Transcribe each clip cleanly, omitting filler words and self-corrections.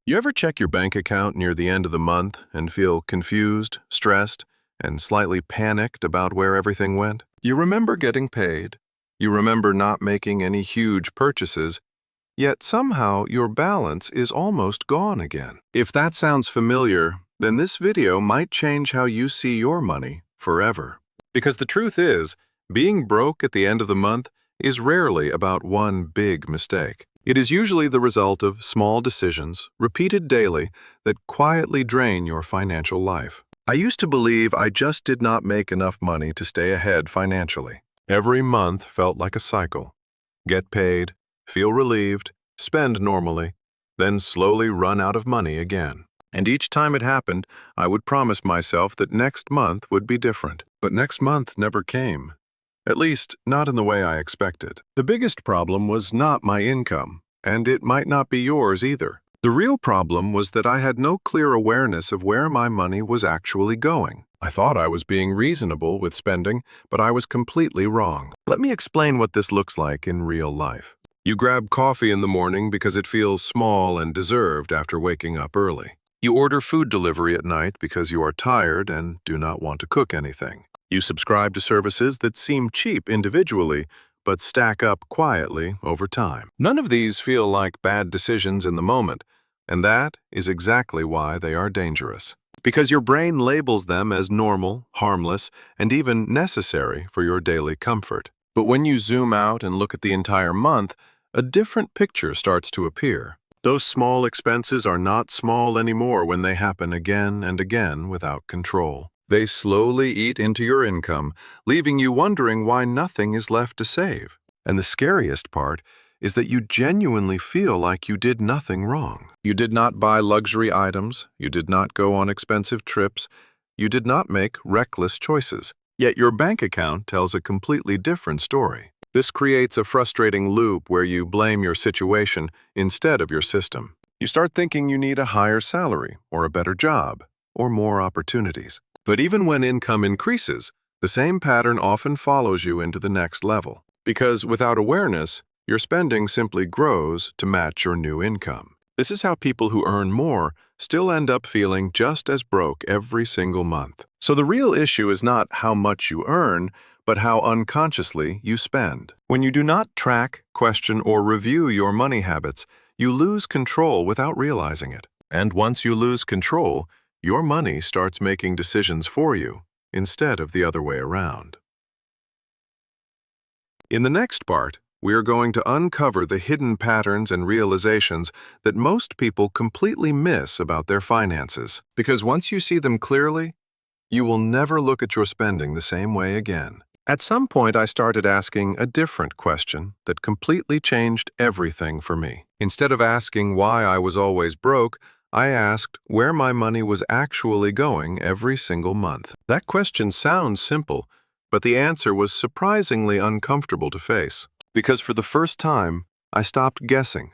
You ever check your bank account near the end of the month and feel confused, stressed, and slightly panicked about where everything went? You remember getting paid. You remember not making any huge purchases, yet somehow your balance is almost gone again. If that sounds familiar, then this video might change how you see your money forever. Because the truth is, being broke at the end of the month is rarely about one big mistake. It is usually the result of small decisions, repeated daily, that quietly drain your financial life. I used to believe I just did not make enough money to stay ahead financially. Every month felt like a cycle. Get paid, feel relieved, spend normally, then slowly run out of money again. And each time it happened, I would promise myself that next month would be different. But next month never came. At least, not in the way I expected. The biggest problem was not my income, and it might not be yours either. The real problem was that I had no clear awareness of where my money was actually going. I thought I was being reasonable with spending, but I was completely wrong. Let me explain what this looks like in real life. You grab coffee in the morning because it feels small and deserved after waking up early. You order food delivery at night because you are tired and do not want to cook anything. You subscribe to services that seem cheap individually, but stack up quietly over time. None of these feel like bad decisions in the moment, and that is exactly why they are dangerous. Because your brain labels them as normal, harmless, and even necessary for your daily comfort. But when you zoom out and look at the entire month, a different picture starts to appear. Those small expenses are not small anymore when they happen again and again without control. They slowly eat into your income, leaving you wondering why nothing is left to save. And the scariest part is that you genuinely feel like you did nothing wrong. You did not buy luxury items, you did not go on expensive trips, you did not make reckless choices. Yet your bank account tells a completely different story. This creates a frustrating loop where you blame your situation instead of your system. You start thinking you need a higher salary, or a better job, or more opportunities. But even when income increases, the same pattern often follows you into the next level. Because without awareness, your spending simply grows to match your new income. This is how people who earn more still end up feeling just as broke every single month. So the real issue is not how much you earn, but how unconsciously you spend. When you do not track, question, or review your money habits, you lose control without realizing it. And once you lose control, your money starts making decisions for you, instead of the other way around. In the next part, we are going to uncover the hidden patterns and realizations that most people completely miss about their finances. Because once you see them clearly, you will never look at your spending the same way again. At some point, I started asking a different question that completely changed everything for me. Instead of asking why I was always broke, I asked where my money was actually going every single month. That question sounds simple, but the answer was surprisingly uncomfortable to face. Because for the first time, I stopped guessing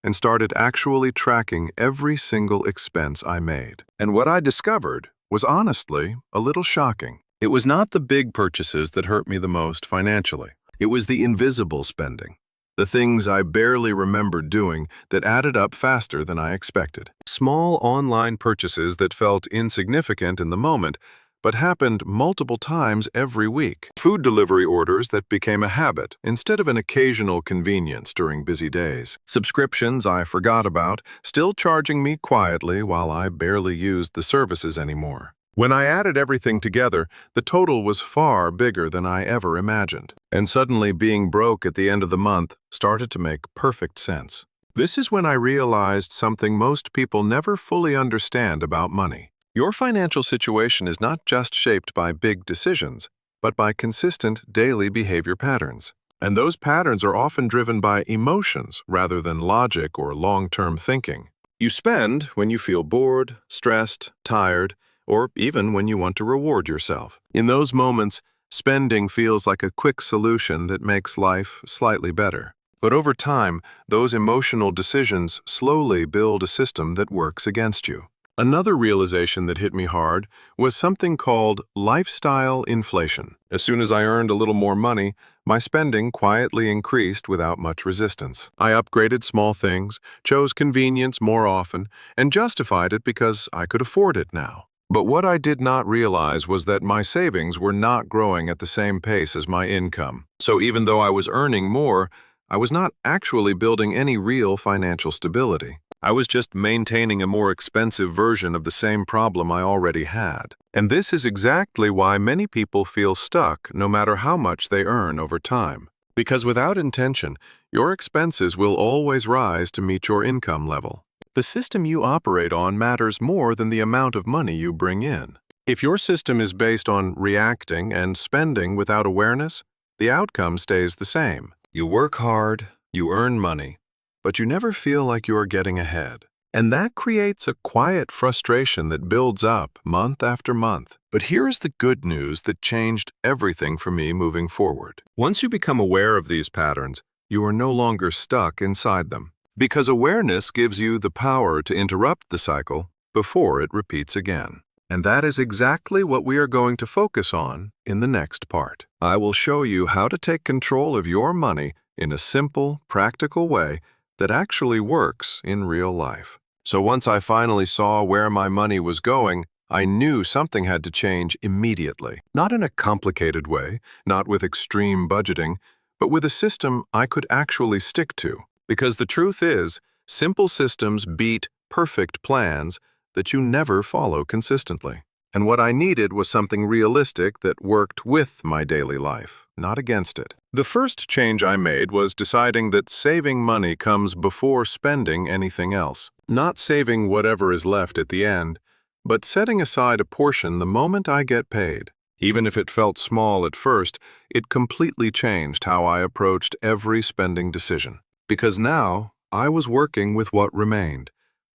and started actually tracking every single expense I made. And what I discovered was honestly a little shocking. It was not the big purchases that hurt me the most financially. It was the invisible spending. The things I barely remembered doing that added up faster than I expected. Small online purchases that felt insignificant in the moment, but happened multiple times every week. Food delivery orders that became a habit instead of an occasional convenience during busy days. Subscriptions I forgot about, still charging me quietly while I barely used the services anymore. When I added everything together, the total was far bigger than I ever imagined. And suddenly being broke at the end of the month started to make perfect sense. This is when I realized something most people never fully understand about money. Your financial situation is not just shaped by big decisions, but by consistent daily behavior patterns. And those patterns are often driven by emotions rather than logic or long-term thinking. You spend when you feel bored, stressed, tired, or even when you want to reward yourself. In those moments, spending feels like a quick solution that makes life slightly better. But over time, those emotional decisions slowly build a system that works against you. Another realization that hit me hard was something called lifestyle inflation. As soon as I earned a little more money, My spending quietly increased without much resistance. I upgraded small things, chose convenience more often, and justified it because I could afford it now. But what I did not realize was that my savings were not growing at the same pace as my income. So even though I was earning more, I was not actually building any real financial stability. I was just maintaining a more expensive version of the same problem I already had. And this is exactly why many people feel stuck no matter how much they earn over time. Because without intention, your expenses will always rise to meet your income level. The system you operate on matters more than the amount of money you bring in. If your system is based on reacting and spending without awareness, the outcome stays the same. You work hard, you earn money, but you never feel like you are getting ahead. And that creates a quiet frustration that builds up month after month. But here is the good news that changed everything for me moving forward. Once you become aware of these patterns, you are no longer stuck inside them. Because awareness gives you the power to interrupt the cycle before it repeats again. And that is exactly what we are going to focus on in the next part. I will show you how to take control of your money in a simple, practical way that actually works in real life. So once I finally saw where my money was going, I knew something had to change immediately. Not in a complicated way, not with extreme budgeting, but with a system I could actually stick to. Because the truth is, simple systems beat perfect plans that you never follow consistently. And what I needed was something realistic that worked with my daily life, not against it. The first change I made was deciding that saving money comes before spending anything else. Not saving whatever is left at the end, but setting aside a portion the moment I get paid. Even if it felt small at first, it completely changed how I approached every spending decision. Because now, I was working with what remained,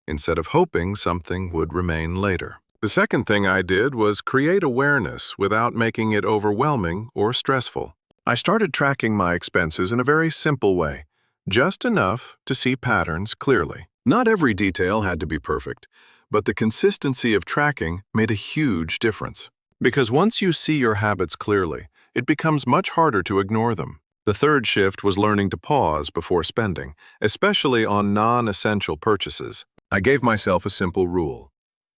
instead of hoping something would remain later. The second thing I did was create awareness without making it overwhelming or stressful. I started tracking my expenses in a very simple way, just enough to see patterns clearly. Not every detail had to be perfect, but the consistency of tracking made a huge difference. Because once you see your habits clearly, it becomes much harder to ignore them. The third shift was learning to pause before spending, especially on non-essential purchases. I gave myself a simple rule.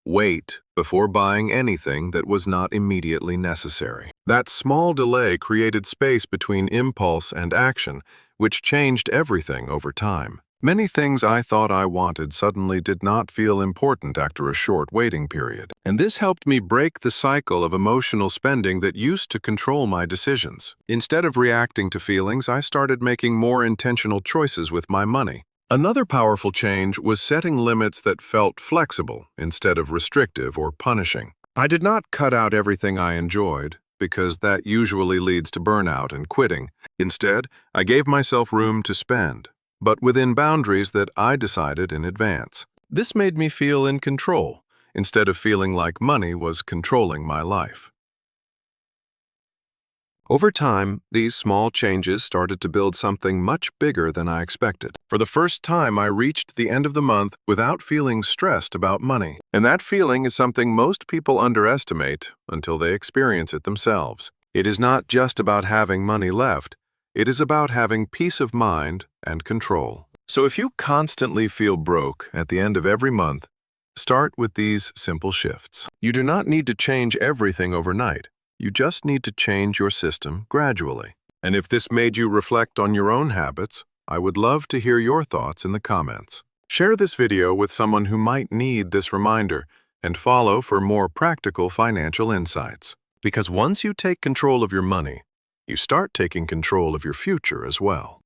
Wait before buying anything that was not immediately necessary. That small delay created space between impulse and action, which changed everything over time. Many things I thought I wanted suddenly did not feel important after a short waiting period. And this helped me break the cycle of emotional spending that used to control my decisions. Instead of reacting to feelings, I started making more intentional choices with my money. Another powerful change was setting limits that felt flexible instead of restrictive or punishing. I did not cut out everything I enjoyed, because that usually leads to burnout and quitting. Instead, I gave myself room to spend, but within boundaries that I decided in advance. This made me feel in control, instead of feeling like money was controlling my life. Over time, these small changes started to build something much bigger than I expected. For the first time, I reached the end of the month without feeling stressed about money. And that feeling is something most people underestimate until they experience it themselves. It is not just about having money left. It is about having peace of mind and control. So if you constantly feel broke at the end of every month, start with these simple shifts. You do not need to change everything overnight. You just need to change your system gradually. And if this made you reflect on your own habits, I would love to hear your thoughts in the comments. Share this video with someone who might need this reminder and follow for more practical financial insights. Because once you take control of your money, you start taking control of your future as well.